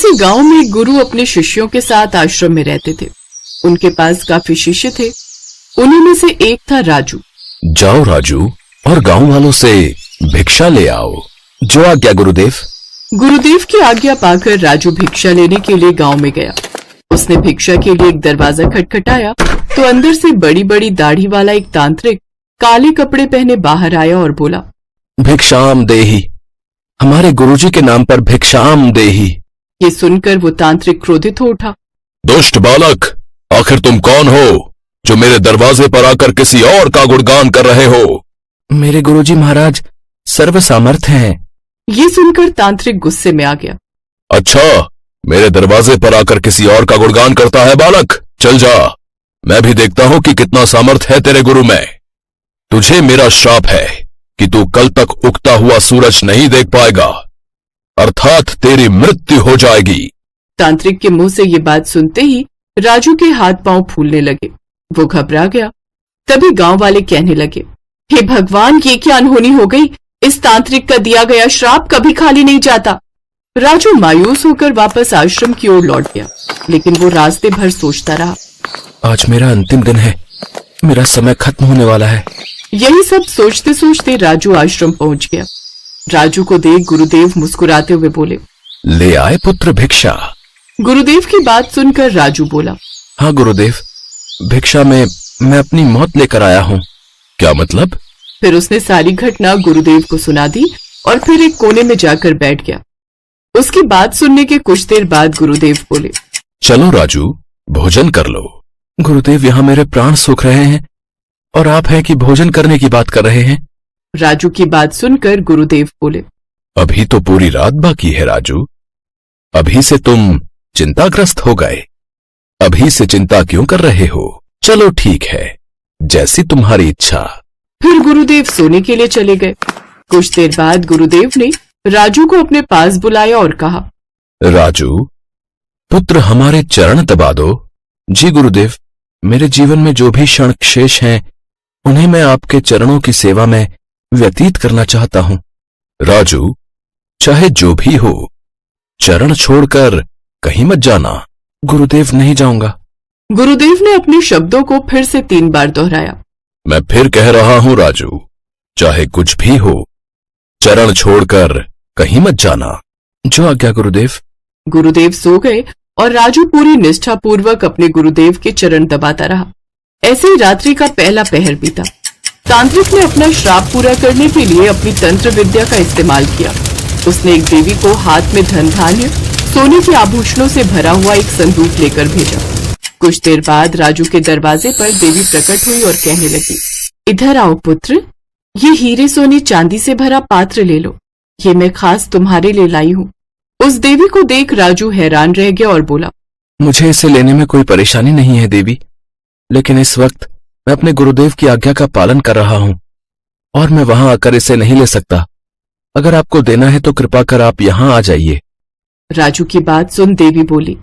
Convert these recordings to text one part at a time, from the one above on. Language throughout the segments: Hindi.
किसी गांव में एक गुरु अपने शिष्यों के साथ आश्रम में रहते थे। उनके पास काफी शिष्य थे। उन्हीं में से एक था राजू। जाओ राजू और गांव वालों से भिक्षा ले आओ। जो आज्ञा गुरुदेव। गुरुदेव की आज्ञा पाकर राजू भिक्षा लेने के लिए गांव में गया। उसने भिक्षा के लिए एक दरवाजा खटखटाया तो अंदर से बड़ी बड़ी दाढ़ी वाला एक तांत्रिक काले कपड़े पहने बाहर आया और बोला, भिक्षाम देहि, हमारे गुरुजी के नाम पर भिक्षाम देहि। ये सुनकर वो तांत्रिक क्रोधित हो उठा। दुष्ट बालक, आखिर तुम कौन हो जो मेरे दरवाजे पर आकर किसी और का गुणगान कर रहे हो? मेरे गुरुजी महाराज सर्व सामर्थ हैं। ये सुनकर तांत्रिक गुस्से में आ गया। अच्छा, मेरे दरवाजे पर आकर किसी और का गुणगान करता है बालक? चल जा, मैं भी देखता हूं कि कितना सामर्थ है तेरे गुरु में। तुझे मेरा श्राप है कि तू कल तक उगता हुआ सूरज नहीं देख पाएगा, अर्थात तेरी मृत्यु हो जाएगी। तांत्रिक के मुंह से ये बात सुनते ही राजू के हाथ पांव फूलने लगे। वो घबरा गया। तभी गांव वाले कहने लगे, हे भगवान, ये क्या अनहोनी हो गई? इस तांत्रिक का दिया गया श्राप कभी खाली नहीं जाता। राजू मायूस होकर वापस आश्रम की ओर लौट गया, लेकिन वो रास्ते भर सोचता रहा, आज मेरा अंतिम दिन है, मेरा समय खत्म होने वाला है। यही सब सोचते सोचते राजू आश्रम पहुंच गया। राजू को देख गुरुदेव मुस्कुराते हुए बोले, ले आए पुत्र भिक्षा। गुरुदेव की बात सुनकर राजू बोला, हाँ गुरुदेव, भिक्षा में मैं अपनी मौत लेकर आया हूँ। क्या मतलब? फिर उसने सारी घटना गुरुदेव को सुना दी और फिर एक कोने में जाकर बैठ गया। उसकी बात सुनने के कुछ देर बाद गुरुदेव बोले, चलो राजू, भोजन कर लो। गुरुदेव, यहाँ मेरे प्राण सूख रहे हैं और आप हैं कि भोजन करने की बात कर रहे हैं। राजू की बात सुनकर गुरुदेव बोले, अभी तो पूरी रात बाकी है राजू, अभी से तुम चिंताग्रस्त हो गए। अभी से चिंता क्यों कर रहे हो? चलो ठीक है, जैसी तुम्हारी इच्छा। फिर गुरुदेव सोने के लिए चले गए। कुछ देर बाद गुरुदेव ने राजू को अपने पास बुलाया और कहा, राजू पुत्र, हमारे चरण दबा दो। जी गुरुदेव, मेरे जीवन में जो भी क्षण शेष हैं उन्हें मैं आपके चरणों की सेवा में व्यतीत करना चाहता हूं। राजू, चाहे जो भी हो, चरण छोड़कर कहीं मत जाना। गुरुदेव, नहीं जाऊंगा। गुरुदेव ने अपने शब्दों को फिर से 3 बार दोहराया। मैं फिर कह रहा हूं राजू, चाहे कुछ भी हो, चरण छोड़कर कहीं मत जाना। जो आज्ञा गुरुदेव। गुरुदेव सो गए और राजू पूरी निष्ठा पूर्वक अपने गुरुदेव के चरण दबाता रहा। ऐसे ही रात्रि का पहला पहर बीता। तांत्रिक ने अपना श्राप पूरा करने के लिए अपनी तंत्र विद्या का इस्तेमाल किया। उसने एक देवी को हाथ में धन धान्य, सोने के आभूषणों से भरा हुआ एक संदूक लेकर भेजा। कुछ देर बाद राजू के दरवाजे पर देवी प्रकट हुई और कहने लगी, इधर आओ पुत्र, ये हीरे सोने चांदी से भरा पात्र ले लो, ये मैं खास तुम्हारे लिए लाई हूँ। उस देवी को देख राजू हैरान रह गया और बोला, मुझे इसे लेने में कोई परेशानी नहीं है देवी, लेकिन इस वक्त मैं अपने गुरुदेव की आज्ञा का पालन कर रहा हूँ और मैं वहां आकर इसे नहीं ले सकता। अगर आपको देना है तो कृपा कर आप यहाँ आ जाइए। राजू की बात सुन देवी बोली,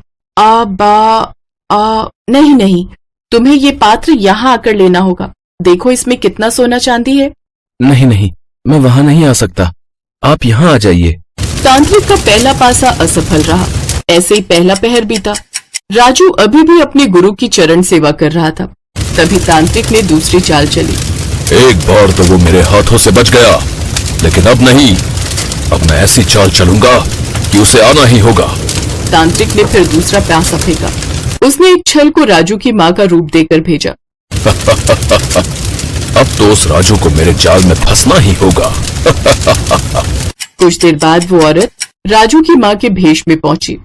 नहीं, तुम्हें ये पात्र यहाँ आकर लेना होगा। देखो इसमें कितना सोना चांदी है। नहीं, मैं वहां नहीं आ सकता, आप यहाँ आ जाइए। तांत्रिक का पहला पासा असफल रहा। ऐसे ही पहला पहर बीता। राजू अभी भी अपने गुरु की चरण सेवा कर रहा था। तभी तांत्रिक ने दूसरी चाल चली। एक बार तो वो मेरे हाथों से बच गया, लेकिन अब नहीं। अब मैं ऐसी चाल चलूंगा कि उसे आना ही होगा। तांत्रिक ने फिर दूसरा पासा फेंका। उसने एक छल को राजू की माँ का रूप देकर भेजा। अब तो उस राजू को मेरे जाल में फंसना ही होगा। कुछ देर बाद वो औरत राजू की माँ के भेष में पहुंची।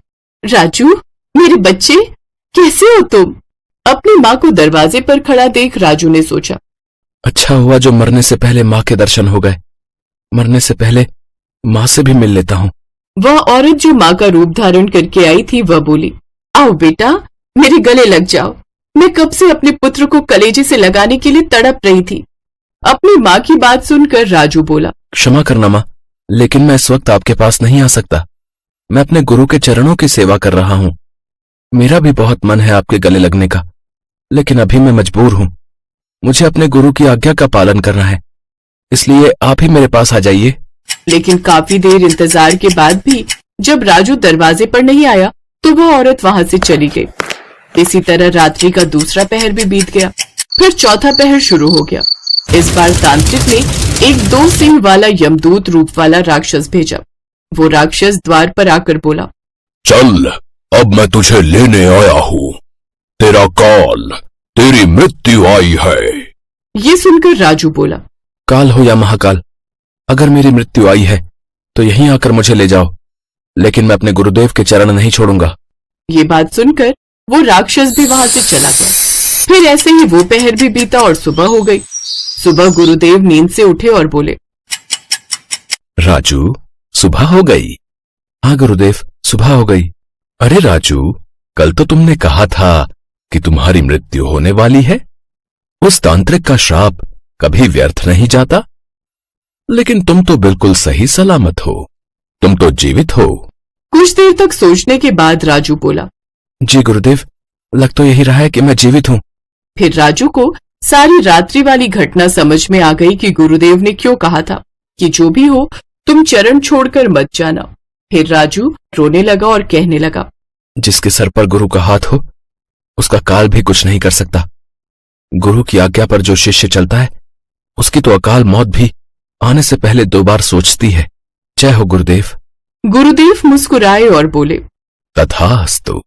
राजू, मेरे बच्चे, कैसे हो तुम? अपनी माँ को दरवाजे पर खड़ा देख राजू ने सोचा, अच्छा हुआ जो मरने से पहले माँ के दर्शन हो गए। मरने से पहले माँ से भी मिल लेता हूँ। वह औरत जो माँ का रूप धारण करके आई थी वह बोली, आओ बेटा, मेरे गले लग जाओ। मैं कब से अपने पुत्र को कलेजे से लगाने के लिए तड़प रही थी। अपनी माँ की बात सुनकर राजू बोला, क्षमा करना माँ, लेकिन मैं इस वक्त आपके पास नहीं आ सकता। मैं अपने गुरु के चरणों की सेवा कर रहा हूँ। मेरा भी बहुत मन है आपके गले लगने का, लेकिन अभी मैं मजबूर हूँ। मुझे अपने गुरु की आज्ञा का पालन करना है, इसलिए आप ही मेरे पास आ जाइए। लेकिन काफी देर इंतजार के बाद भी जब राजू दरवाजे पर नहीं आया तो वह औरत वहां से चली गई। इसी तरह रात्रि का दूसरा पहर भी बीत गया। फिर चौथा पहर शुरू हो गया। इस बार तांत्रिक ने एक 2 सिंह वाला यमदूत रूप वाला राक्षस भेजा। वो राक्षस द्वार पर आकर बोला, चल, अब मैं तुझे लेने आया हूँ। तेरा काल, तेरी मृत्यु आई है। ये सुनकर राजू बोला, काल हो या महाकाल, अगर मेरी मृत्यु आई है तो यहीं आकर मुझे ले जाओ, लेकिन मैं अपने गुरुदेव के चरण नहीं छोड़ूंगा। ये बात सुनकर वो राक्षस भी वहां से चला गया। फिर ऐसे ही वो पहर भी बीता और सुबह हो गई। सुबह गुरुदेव नींद से उठे और बोले, राजू, सुबह हो गई। हाँ गुरुदेव, सुबह हो गई। अरे राजू, कल तो तुमने कहा था कि तुम्हारी मृत्यु होने वाली है। उस तांत्रिक का श्राप कभी व्यर्थ नहीं जाता। लेकिन तुम तो बिल्कुल सही सलामत हो, तुम तो जीवित हो। कुछ देर तक सोचने के बाद राजू बोला, जी गुरुदेव, लग तो यही रहा है कि मैं जीवित हूं। फिर राजू को सारी रात्रि वाली घटना समझ में आ गई कि गुरुदेव ने क्यों कहा था कि जो भी हो तुम चरण छोड़कर मत जाना। फिर राजू रोने लगा और कहने लगा, जिसके सर पर गुरु का हाथ हो उसका काल भी कुछ नहीं कर सकता। गुरु की आज्ञा पर जो शिष्य चलता है उसकी तो अकाल मौत भी आने से पहले 2 बार सोचती है। जय हो गुरुदेव। गुरुदेव मुस्कुराए और बोले, तथास्तु।